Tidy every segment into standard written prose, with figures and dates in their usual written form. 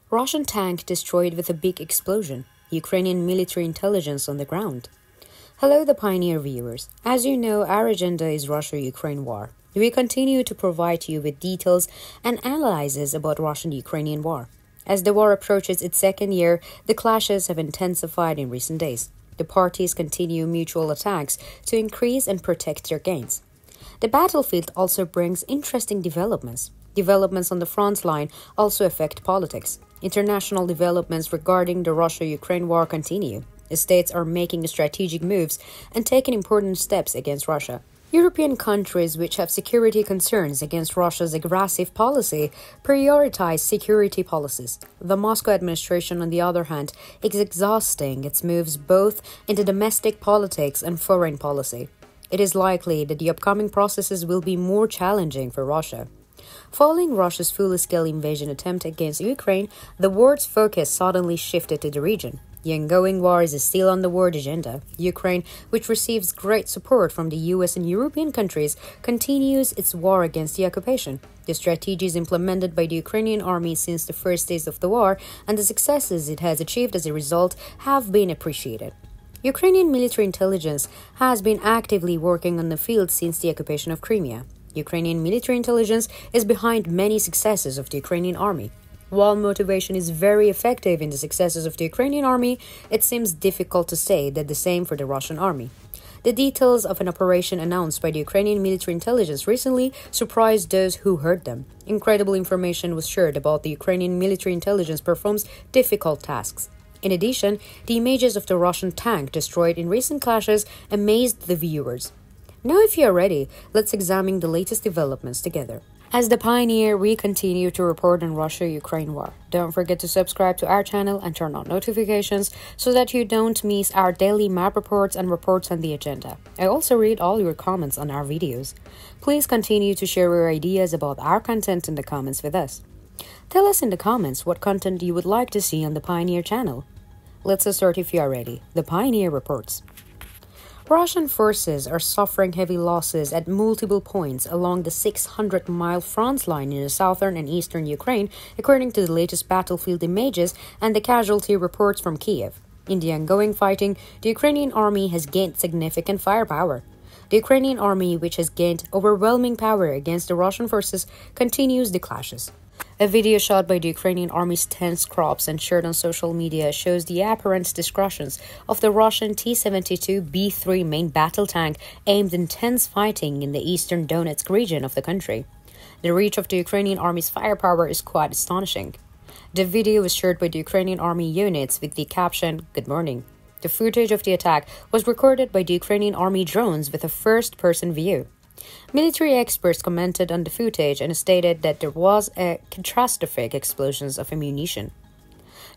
Russian tank destroyed with a big explosion. Ukrainian military intelligence on the ground. Hello, the Pioneer viewers. As you know, our agenda is Russia-Ukraine war. We continue to provide you with details and analyses about Russian-Ukrainian war. As the war approaches its second year, the clashes have intensified in recent days. The parties continue mutual attacks to increase and protect their gains. The battlefield also brings interesting developments. Developments on the front line also affect politics. International developments regarding the Russia-Ukraine war continue. The states are making strategic moves and taking important steps against Russia. European countries which have security concerns against Russia's aggressive policy prioritize security policies. The Moscow administration, on the other hand, is exhausting its moves both in the domestic politics and foreign policy. It is likely that the upcoming processes will be more challenging for Russia. Following Russia's full-scale invasion attempt against Ukraine, the world's focus suddenly shifted to the region. The ongoing war is still on the world agenda. Ukraine, which receives great support from the US and European countries, continues its war against the occupation. The strategies implemented by the Ukrainian army since the first days of the war and the successes it has achieved as a result have been appreciated. Ukrainian military intelligence has been actively working on the field since the occupation of Crimea. Ukrainian military intelligence is behind many successes of the Ukrainian army. While motivation is very effective in the successes of the Ukrainian army, it seems difficult to say that the same for the Russian army. The details of an operation announced by the Ukrainian military intelligence recently surprised those who heard them. Incredible information was shared about the Ukrainian military intelligence performs difficult tasks. In addition, the images of the Russian tank destroyed in recent clashes amazed the viewers. Now, if you are ready, let's examine the latest developments together. As the Pioneer, we continue to report on Russia-Ukraine war. Don't forget to subscribe to our channel and turn on notifications so that you don't miss our daily map reports and reports on the agenda. I also read all your comments on our videos. Please continue to share your ideas about our content in the comments with us. Tell us in the comments what content you would like to see on the Pioneer channel. Let's start if you are ready. The Pioneer reports. Russian forces are suffering heavy losses at multiple points along the 600-mile front line in the southern and eastern Ukraine, according to the latest battlefield images and the casualty reports from Kiev. In the ongoing fighting, the Ukrainian army has gained significant firepower. The Ukrainian army, which has gained overwhelming power against the Russian forces, continues the clashes. A video shot by the Ukrainian army's tense crops and shared on social media shows the apparent discussions of the Russian T-72B3 main battle tank aimed intense fighting in the eastern Donetsk region of the country. The reach of the Ukrainian army's firepower is quite astonishing. The video was shared by the Ukrainian army units with the caption, "Good morning." The footage of the attack was recorded by the Ukrainian army drones with a first-person view. Military experts commented on the footage and stated that there was a catastrophic explosions of ammunition.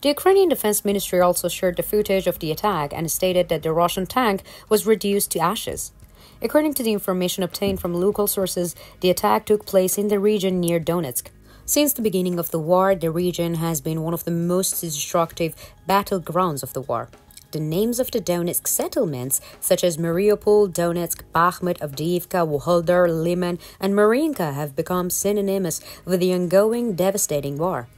The Ukrainian Defense Ministry also shared the footage of the attack and stated that the Russian tank was reduced to ashes. According to the information obtained from local sources, the attack took place in the region near Donetsk. Since the beginning of the war, the region has been one of the most destructive battlegrounds of the war. The names of the Donetsk settlements, such as Mariupol, Donetsk, Bakhmut, Avdiivka, Wuhledar, Liman, and Marinka, have become synonymous with the ongoing devastating war.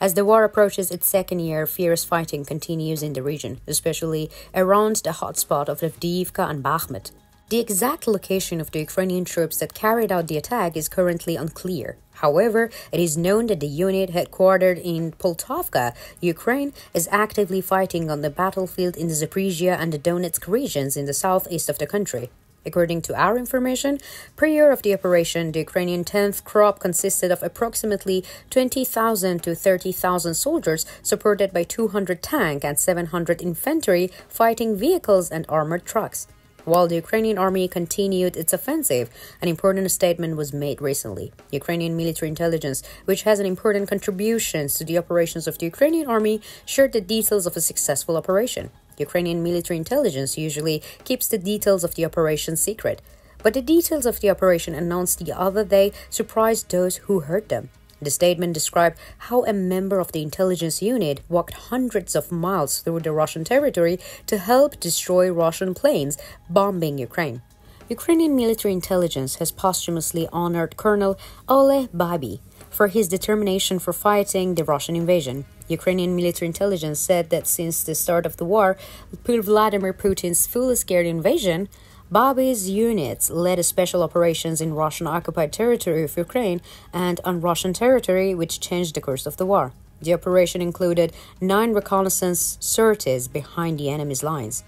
As the war approaches its second year, fierce fighting continues in the region, especially around the hotspot of Avdiivka and Bakhmut. The exact location of the Ukrainian troops that carried out the attack is currently unclear. However, it is known that the unit headquartered in Poltavka, Ukraine, is actively fighting on the battlefield in the Zaporizhia and the Donetsk regions in the southeast of the country. According to our information, prior of the operation, the Ukrainian 10th Corps consisted of approximately 20,000 to 30,000 soldiers supported by 200 tank and 700 infantry fighting vehicles and armored trucks. While the Ukrainian army continued its offensive, an important statement was made recently. Ukrainian military intelligence, which has an important contributions to the operations of the Ukrainian army, shared the details of a successful operation. Ukrainian military intelligence usually keeps the details of the operation secret, but the details of the operation announced the other day surprised those who heard them. The statement described how a member of the intelligence unit walked hundreds of miles through the Russian territory to help destroy Russian planes bombing Ukraine. Ukrainian military intelligence has posthumously honored Colonel Ole Babi for his determination for fighting the Russian invasion. Ukrainian military intelligence said that since the start of the war, Vladimir Putin's full-scale invasion, Bobby's units led special operations in Russian-occupied territory of Ukraine and on Russian territory, which changed the course of the war. The operation included 9 reconnaissance sorties behind the enemy's lines,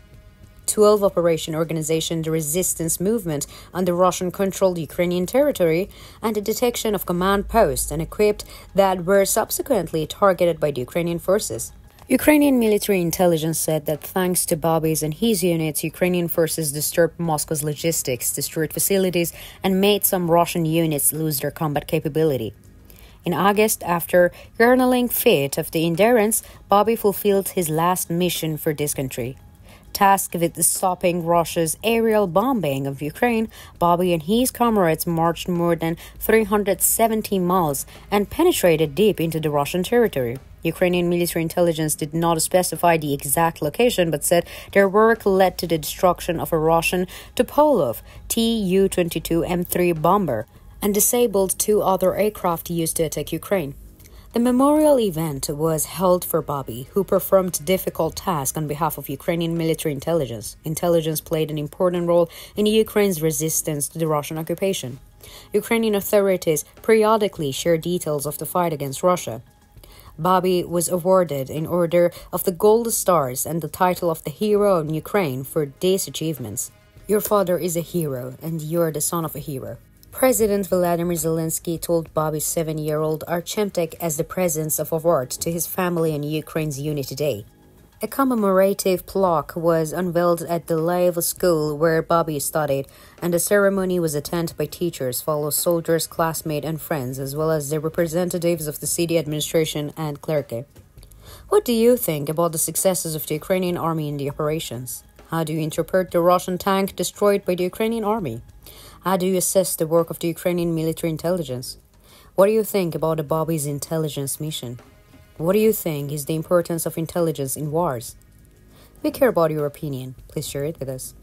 12 Operation Organization the Resistance Movement on the Russian-controlled Ukrainian territory, and the detection of command posts and equipped that were subsequently targeted by the Ukrainian forces. Ukrainian military intelligence said that thanks to Bobby's and his units, Ukrainian forces disturbed Moscow's logistics, destroyed facilities, and made some Russian units lose their combat capability. In August, after journaling fit of the endurance, Bobby fulfilled his last mission for this country. Tasked with stopping Russia's aerial bombing of Ukraine, Bobby and his comrades marched more than 370 miles and penetrated deep into the Russian territory. Ukrainian military intelligence did not specify the exact location, but said their work led to the destruction of a Russian Tupolev Tu-22M3 bomber and disabled 2 other aircraft used to attack Ukraine. The memorial event was held for Bobby, who performed difficult tasks on behalf of Ukrainian military intelligence. Intelligence played an important role in Ukraine's resistance to the Russian occupation. Ukrainian authorities periodically share details of the fight against Russia. Bobby was awarded in order of the Gold Stars and the title of the Hero of Ukraine for these achievements. Your father is a hero, and you're the son of a hero. President Volodymyr Zelensky told Bobby's 7-year-old Archemtek as the presents of award to his family and Ukraine's Unity Day. A commemorative plaque was unveiled at the Lviv school where Bobby studied, and the ceremony was attended by teachers, fellow soldiers, classmates, and friends, as well as the representatives of the city administration and clergy. What do you think about the successes of the Ukrainian army in the operations? How do you interpret the Russian tank destroyed by the Ukrainian army? How do you assess the work of the Ukrainian military intelligence? What do you think about Bobby's intelligence mission? What do you think is the importance of intelligence in wars? We care about your opinion. Please share it with us.